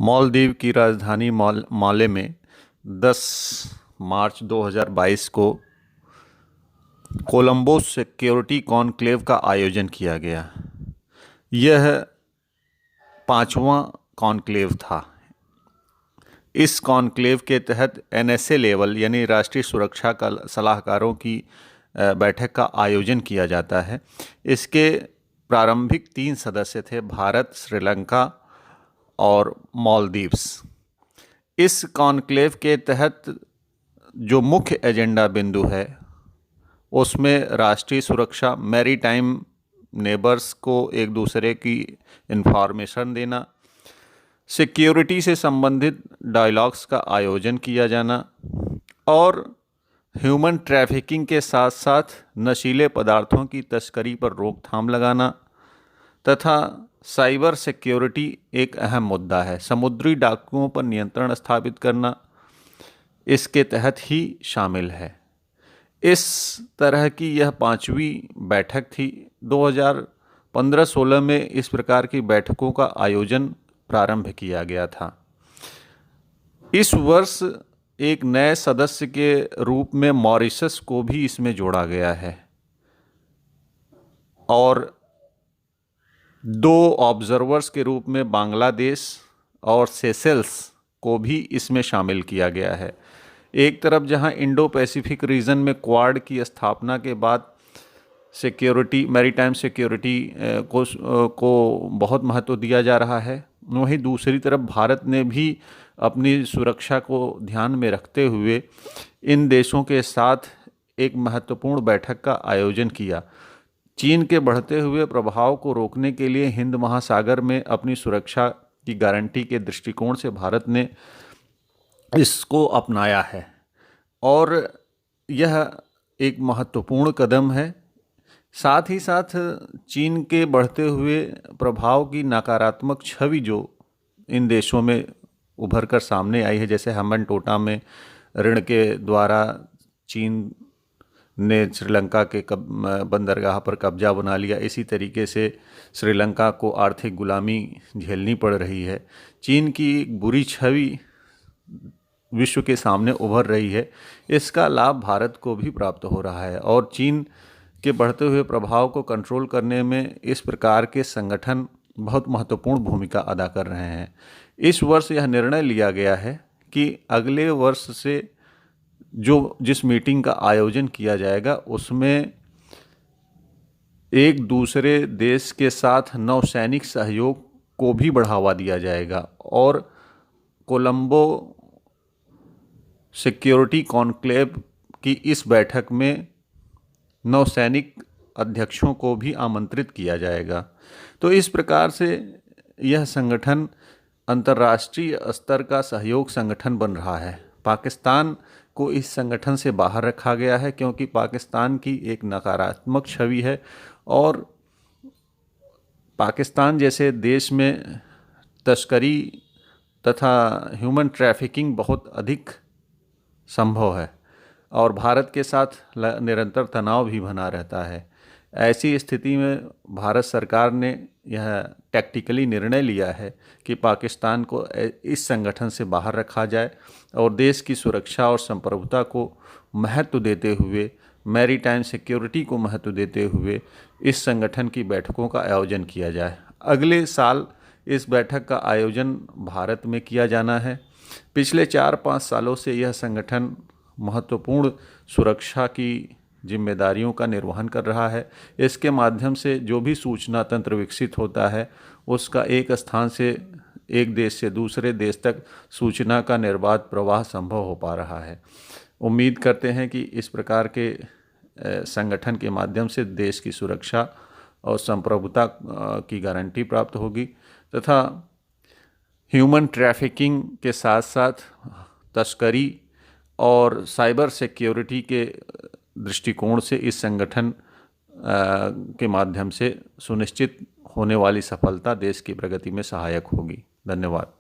मालदीव की राजधानी माले में 10 मार्च 2022 को कोलंबो सिक्योरिटी कॉन्क्लेव का आयोजन किया गया। यह 5वां कॉन्क्लेव था। इस कॉन्क्लेव के तहत NSA लेवल यानी राष्ट्रीय सुरक्षा का सलाहकारों की बैठक का आयोजन किया जाता है। इसके प्रारंभिक 3 सदस्य थे, भारत, श्रीलंका और मालदीव्स। इस कॉन्क्लेव के तहत जो मुख्य एजेंडा बिंदु है उसमें राष्ट्रीय सुरक्षा, मैरीटाइम नेबर्स को एक दूसरे की इंफॉर्मेशन देना, सिक्योरिटी से संबंधित डायलॉग्स का आयोजन किया जाना और ह्यूमन ट्रैफिकिंग के साथ साथ नशीले पदार्थों की तस्करी पर रोकथाम लगाना तथा साइबर सिक्योरिटी एक अहम मुद्दा है। समुद्री डाकुओं पर नियंत्रण स्थापित करना इसके तहत ही शामिल है। इस तरह की यह 5वीं बैठक थी। 2015-16 में इस प्रकार की बैठकों का आयोजन प्रारंभ किया गया था। इस वर्ष एक नए सदस्य के रूप में मॉरिशस को भी इसमें जोड़ा गया है और 2 ऑब्जर्वर्स के रूप में बांग्लादेश और सेशेल्स को भी इसमें शामिल किया गया है। एक तरफ जहां इंडो पैसिफिक रीजन में क्वाड की स्थापना के बाद सिक्योरिटी, मैरीटाइम सिक्योरिटी को बहुत महत्व दिया जा रहा है, वहीं दूसरी तरफ भारत ने भी अपनी सुरक्षा को ध्यान में रखते हुए इन देशों के साथ एक महत्वपूर्ण बैठक का आयोजन किया। चीन के बढ़ते हुए प्रभाव को रोकने के लिए हिंद महासागर में अपनी सुरक्षा की गारंटी के दृष्टिकोण से भारत ने इसको अपनाया है और यह एक महत्वपूर्ण कदम है। साथ ही साथ चीन के बढ़ते हुए प्रभाव की नकारात्मक छवि जो इन देशों में उभर कर सामने आई है, जैसे हम्बनटोटा में ऋण के द्वारा चीन ने श्रीलंका के बंदरगाह पर कब्जा बना लिया, इसी तरीके से श्रीलंका को आर्थिक गुलामी झेलनी पड़ रही है। चीन की एक बुरी छवि विश्व के सामने उभर रही है, इसका लाभ भारत को भी प्राप्त हो रहा है और चीन के बढ़ते हुए प्रभाव को कंट्रोल करने में इस प्रकार के संगठन बहुत महत्वपूर्ण भूमिका अदा कर रहे हैं। इस वर्ष यह निर्णय लिया गया है कि अगले वर्ष से जिस मीटिंग का आयोजन किया जाएगा उसमें एक दूसरे देश के साथ नौसैनिक सहयोग को भी बढ़ावा दिया जाएगा और कोलंबो सिक्योरिटी कॉन्क्लेव की इस बैठक में नौसैनिक अध्यक्षों को भी आमंत्रित किया जाएगा। तो इस प्रकार से यह संगठन अंतर्राष्ट्रीय स्तर का सहयोग संगठन बन रहा है। पाकिस्तान को इस संगठन से बाहर रखा गया है क्योंकि पाकिस्तान की एक नकारात्मक छवि है और पाकिस्तान जैसे देश में तस्करी तथा ह्यूमन ट्रैफिकिंग बहुत अधिक संभव है और भारत के साथ निरंतर तनाव भी बना रहता है। ऐसी स्थिति में भारत सरकार ने यह टैक्टिकली निर्णय लिया है कि पाकिस्तान को इस संगठन से बाहर रखा जाए और देश की सुरक्षा और संप्रभुता को महत्व देते हुए, मैरीटाइम सिक्योरिटी को महत्व देते हुए इस संगठन की बैठकों का आयोजन किया जाए। अगले साल इस बैठक का आयोजन भारत में किया जाना है। पिछले 4-5 सालों से यह संगठन महत्वपूर्ण सुरक्षा की जिम्मेदारियों का निर्वहन कर रहा है। इसके माध्यम से जो भी सूचना तंत्र विकसित होता है उसका एक स्थान से, एक देश से दूसरे देश तक सूचना का निर्बाध प्रवाह संभव हो पा रहा है। उम्मीद करते हैं कि इस प्रकार के संगठन के माध्यम से देश की सुरक्षा और संप्रभुता की गारंटी प्राप्त होगी तथा ह्यूमन ट्रैफिकिंग के साथ साथ तस्करी और साइबर सिक्योरिटी के दृष्टिकोण से इस संगठन के माध्यम से सुनिश्चित होने वाली सफलता देश की प्रगति में सहायक होगी। धन्यवाद।